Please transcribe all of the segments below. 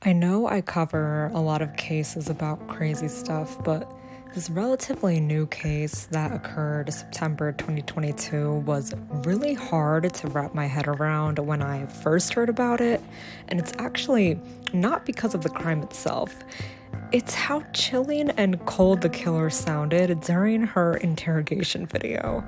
I know I cover a lot of cases about crazy stuff, but this relatively new case that occurred September 2022 was really hard to wrap my head around when I first heard about it. And it's actually not because of the crime itself, it's how chilling and cold the killer sounded during her interrogation video.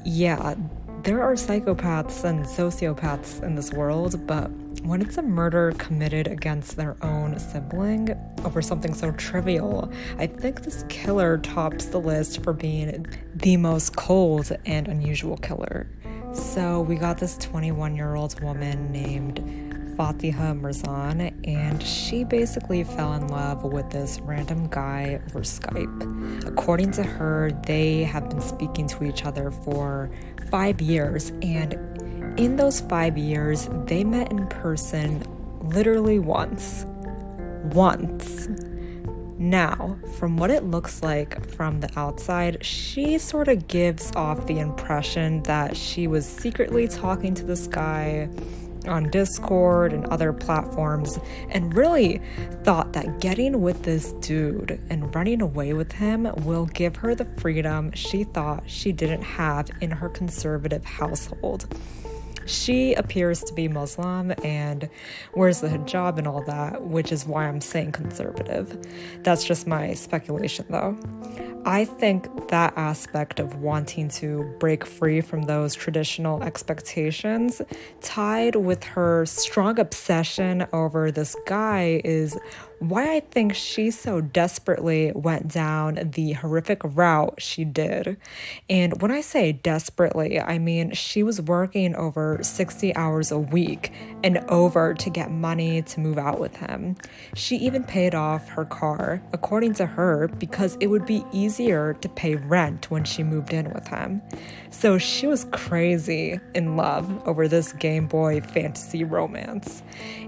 Yeah, there are psychopaths and sociopaths in this world, but when it's a murder committed against their own sibling over something so trivial, I think this killer tops the list for being the most cold and unusual killer. So we got this 21-year-old woman named Fatiha Marzan, and she basically fell in love with this random guy over Skype. According to her, they have been speaking to each other for 5 years, and in those 5 years, they met in person literally once. Once. Now, from what it looks like from the outside, she sort of gives off the impression that she was secretly talking to this guy on Discord and other platforms and really thought that getting with this dude and running away with him will give her the freedom she thought she didn't have in her conservative household. She appears to be Muslim and wears the hijab and all that, which is why I'm saying conservative. That's just my speculation though. I think that aspect of wanting to break free from those traditional expectations, tied with her strong obsession over this guy, is why I think she so desperately went down the horrific route she did. And when I say desperately, I mean she was working over 60 hours a week and over to get money to move out with him. She even paid off her car, according to her, because it would be easier to pay rent when she moved in with him. So she was crazy in love over this Game Boy fantasy romance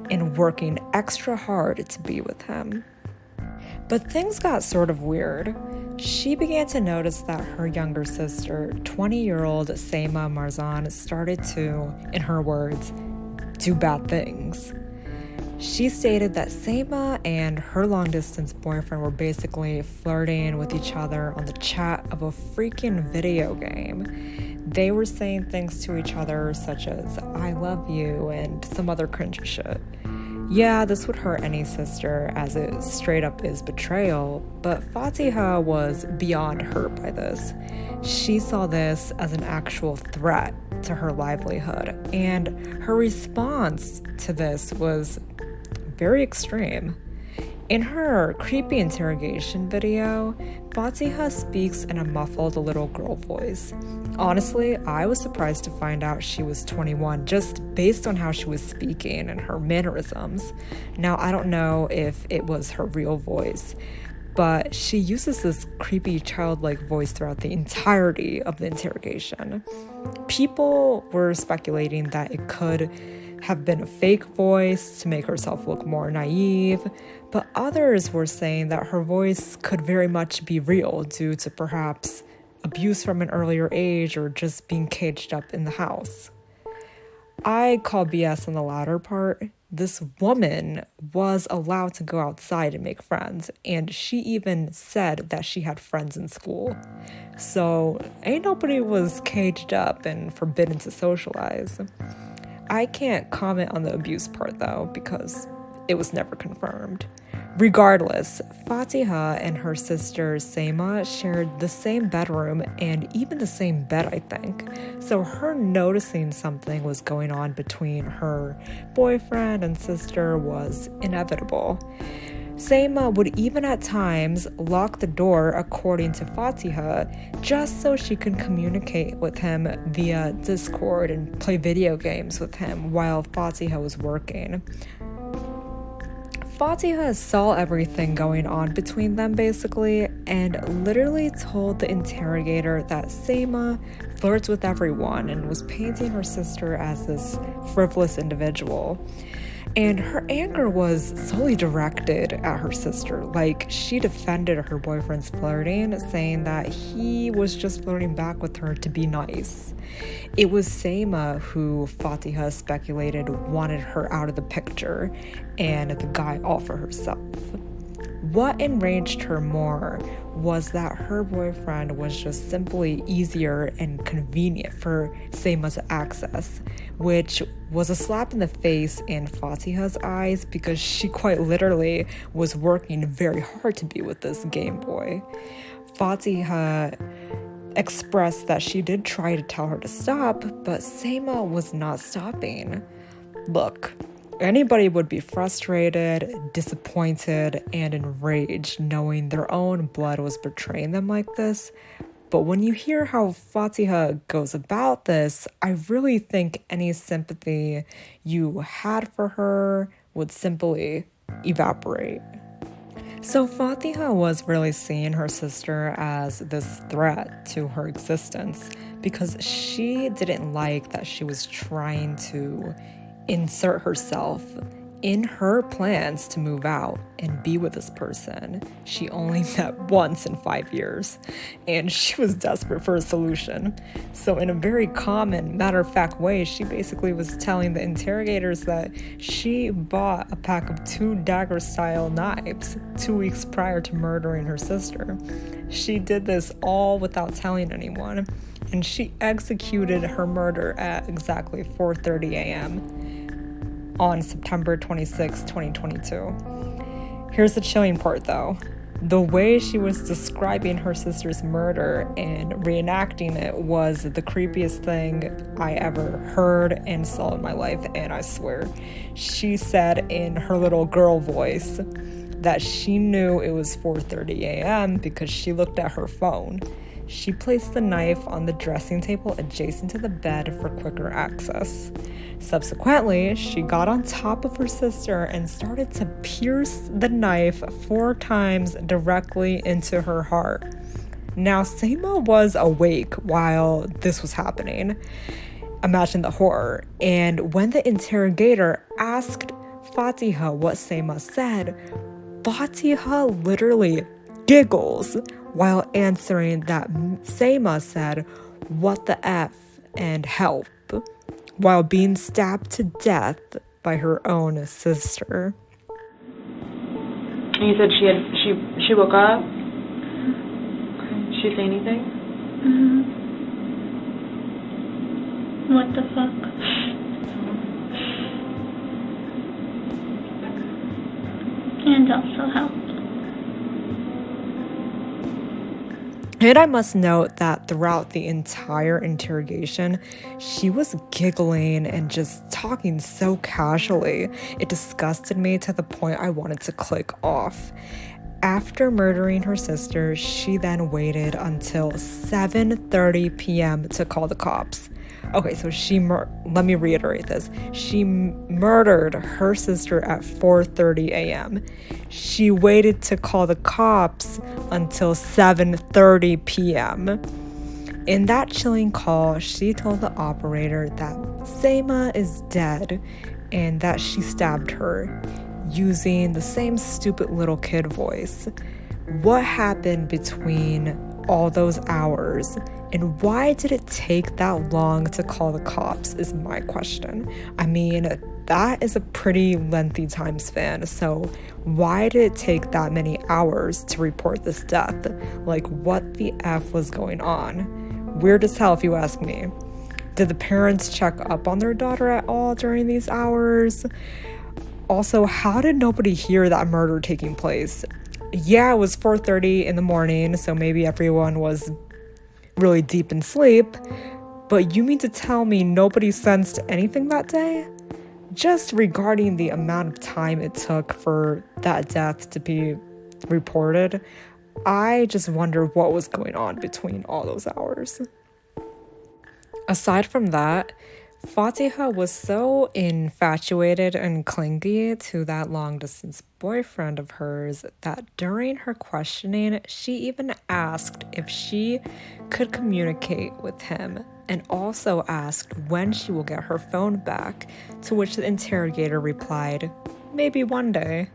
and working extra hard to be with him. But things got sort of weird. She began to notice that her younger sister, 20-year-old Fatiha Marzan, started to, in her words, do bad things. She stated that Fatiha and her long-distance boyfriend were basically flirting with each other on the chat of a freaking video game. They were saying things to each other such as, "I love you," and some other cringe shit. Yeah, this would hurt any sister as it straight up is betrayal, but Fatiha was beyond hurt by this. She saw this as an actual threat to her livelihood, and her response to this was very extreme. In her creepy interrogation video, Fatiha speaks in a muffled little girl voice. Honestly, I was surprised to find out she was 21 just based on how she was speaking and her mannerisms. Now, I don't know if it was her real voice, but she uses this creepy childlike voice throughout the entirety of the interrogation. People were speculating that it could have been a fake voice to make herself look more naive, but others were saying that her voice could very much be real due to perhaps abuse from an earlier age or just being caged up in the house. I call BS on the latter part. This woman was allowed to go outside and make friends, and she even said that she had friends in school. So ain't nobody was caged up and forbidden to socialize. I can't comment on the abuse part though, because it was never confirmed. Regardless, Fatiha and her sister Fatiha shared the same bedroom and even the same bed, I think. So her noticing something was going on between her boyfriend and sister was inevitable. Fatiha would even at times lock the door, according to Fatiha, just so she could communicate with him via Discord and play video games with him while Fatiha was working. Fatiha saw everything going on between them basically and literally told the interrogator that Fatiha flirts with everyone and was painting her sister as this frivolous individual. And her anger was solely directed at her sister. Like, she defended her boyfriend's flirting, saying that he was just flirting back with her to be nice. It was Seima who Fatiha speculated wanted her out of the picture, and the guy all for herself. What enraged her more was that her boyfriend was just simply easier and convenient for Seima to access, which was a slap in the face in Fatiha's eyes because she quite literally was working very hard to be with this Game Boy. Fatiha expressed that she did try to tell her to stop, but Seima was not stopping. Look, anybody would be frustrated, disappointed, and enraged knowing their own blood was betraying them like this. But when you hear how Fatiha goes about this, I really think any sympathy you had for her would simply evaporate. So Fatiha was really seeing her sister as this threat to her existence because she didn't like that she was trying to insert herself in her plans to move out and be with this person she only met once in 5 years, and she was desperate for a solution. So in a very common, matter-of-fact way, she basically was telling the interrogators that she bought a pack of 2 dagger-style knives 2 weeks prior to murdering her sister. She did this all without telling anyone, and she executed her murder at exactly 4:30 a.m. on September 26, 2022. Here's the chilling part though. The way she was describing her sister's murder and reenacting it was the creepiest thing I ever heard and saw in my life, and I swear. She said in her little girl voice that she knew it was 4:30 a.m. because she looked at her phone. She placed the knife on the dressing table adjacent to the bed for quicker access. Subsequently, she got on top of her sister and started to pierce the knife 4 times directly into her heart. Now, Seima was awake while this was happening. Imagine the horror. And when the interrogator asked Fatiha what Seima said, Fatiha literally giggles while answering that Seima said, "What the F" and "help," while being stabbed to death by her own sister. And you said she woke up? Did she say anything? What the fuck? And also help. And I must note that throughout the entire interrogation, she was giggling and just talking so casually. It disgusted me to the point I wanted to click off. After murdering her sister, she then waited until 7:30 p.m. to call the cops. Okay, so let me reiterate this. She murdered her sister at 4:30 a.m. She waited to call the cops until 7:30 p.m. In that chilling call, she told the operator that Seima is dead and that she stabbed her, using the same stupid little kid voice. What happened between all those hours, and why did it take that long to call the cops is my question. I mean, that is a pretty lengthy time span, so why did it take that many hours to report this death? Like, what the F was going on? Weird as hell if you ask me. Did the parents check up on their daughter at all during these hours? Also, how did nobody hear that murder taking place? Yeah, it was 4:30 in the morning, so maybe everyone was really deep in sleep, but you mean to tell me nobody sensed anything that day? Just regarding the amount of time it took for that death to be reported, I just wonder what was going on between all those hours. Aside from that, Fatiha was so infatuated and clingy to that long distance boyfriend of hers that during her questioning, she even asked if she could communicate with him and also asked when she will get her phone back, to which the interrogator replied, "Maybe one day."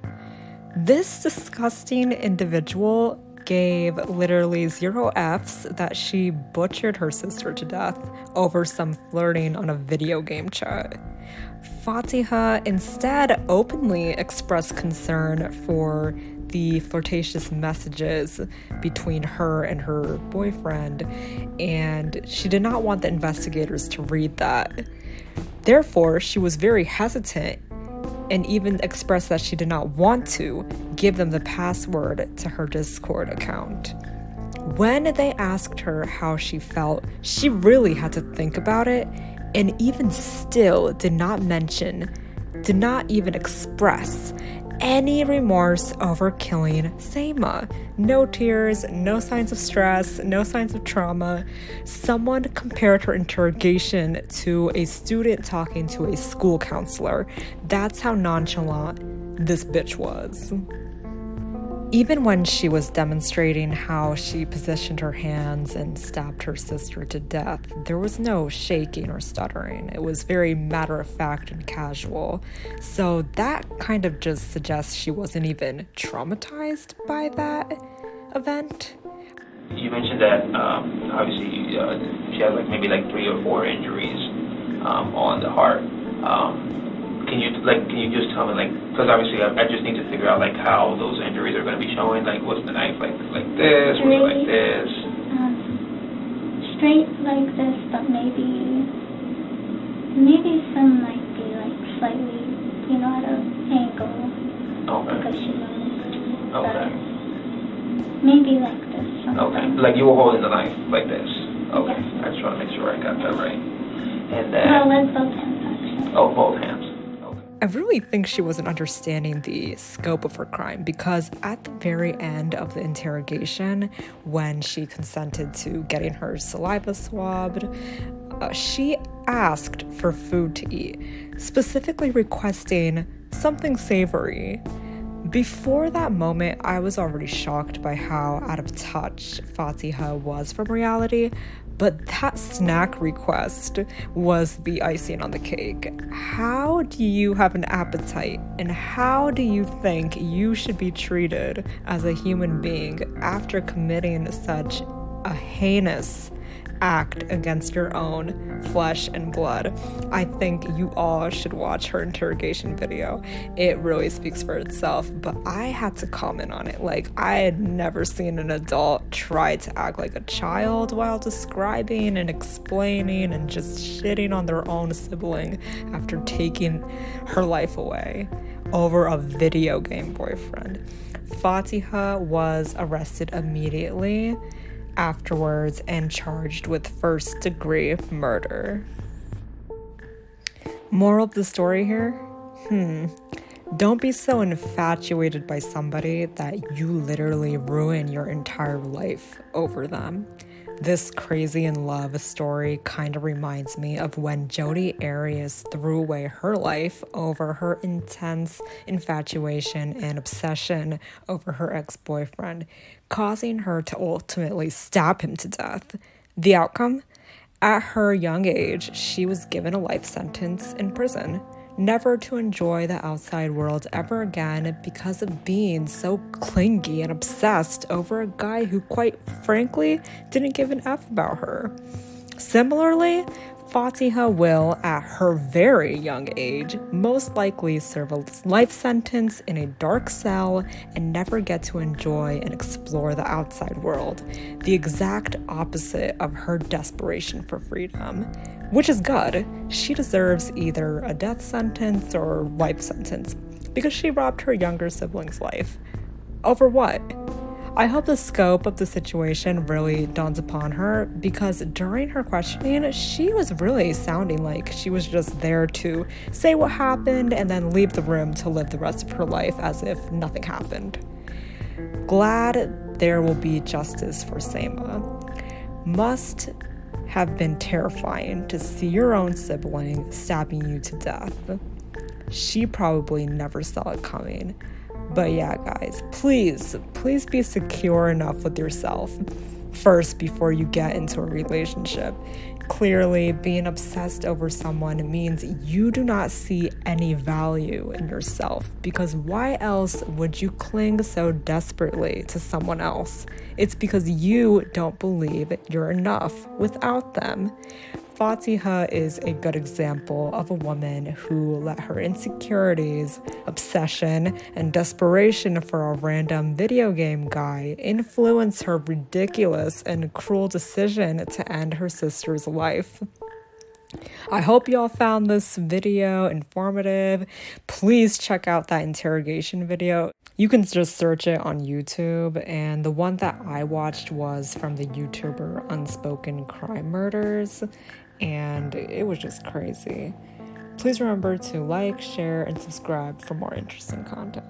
This disgusting individual gave literally 0 Fs that she butchered her sister to death over some flirting on a video game chat. Fatiha instead openly expressed concern for the flirtatious messages between her and her boyfriend, and she did not want the investigators to read that. Therefore, she was very hesitant and even expressed that she did not want to give them the password to her Discord account. When they asked her how she felt, she really had to think about it, and even still did not even express any remorse over killing Seima. No tears, no signs of stress, no signs of trauma. Someone compared her interrogation to a student talking to a school counselor. That's how nonchalant this bitch was. Even when she was demonstrating how she positioned her hands and stabbed her sister to death, there was no shaking or stuttering. It was very matter-of-fact and casual. So that kind of just suggests she wasn't even traumatized by that event. You mentioned that obviously she had maybe 3 or 4 injuries on the heart. Can you just tell me because obviously I just need to figure out how those injuries are going to be showing. Was the knife like this? Was it like this? Straight like this, but maybe some might be slightly, at an angle. Okay. Because she moved. Okay. Maybe like this. Okay. You were holding the knife like this. Okay. Yes. I just want to make sure I got that right. And then. No, with both hands actually. Oh, both hands. I really think she wasn't understanding the scope of her crime, because at the very end of the interrogation, when she consented to getting her saliva swabbed, she asked for food to eat, specifically requesting something savory. Before that moment, I was already shocked by how out of touch Fatiha was from reality, but that snack request was the icing on the cake. How do you have an appetite, and how do you think you should be treated as a human being after committing such a heinous act against your own flesh and blood? I think you all should watch her interrogation video. It really speaks for itself, but I had to comment on it. I had never seen an adult try to act like a child while describing and explaining and just shitting on their own sibling after taking her life away over a video game boyfriend. Fatiha was arrested immediately afterwards and charged with first-degree murder. Moral of the story here? Don't be so infatuated by somebody that you literally ruin your entire life over them. This crazy in love story kind of reminds me of when Jodi Arias threw away her life over her intense infatuation and obsession over her ex-boyfriend, causing her to ultimately stab him to death. The outcome? At her young age, she was given a life sentence in prison, never to enjoy the outside world ever again because of being so clingy and obsessed over a guy who, quite frankly, didn't give an F about her. Similarly, Fatiha will, at her very young age, most likely serve a life sentence in a dark cell and never get to enjoy and explore the outside world, the exact opposite of her desperation for freedom. Which is good. She deserves either a death sentence or life sentence because she robbed her younger sibling's life. Over what? I hope the scope of the situation really dawns upon her, because during her questioning, she was really sounding like she was just there to say what happened and then leave the room to live the rest of her life as if nothing happened. Glad there will be justice for Seima. Must have been terrifying to see your own sibling stabbing you to death. She probably never saw it coming. But yeah, guys, please be secure enough with yourself first before you get into a relationship. Clearly, being obsessed over someone means you do not see any value in yourself, because why else would you cling so desperately to someone else? It's because you don't believe you're enough without them. Fatiha is a good example of a woman who let her insecurities, obsession, and desperation for a random video game guy influence her ridiculous and cruel decision to end her sister's life. I hope y'all found this video informative. Please check out that interrogation video. You can just search it on YouTube, and the one that I watched was from the YouTuber Unspoken Crime Murders, and it was just crazy. Please remember to like, share, and subscribe for more interesting content.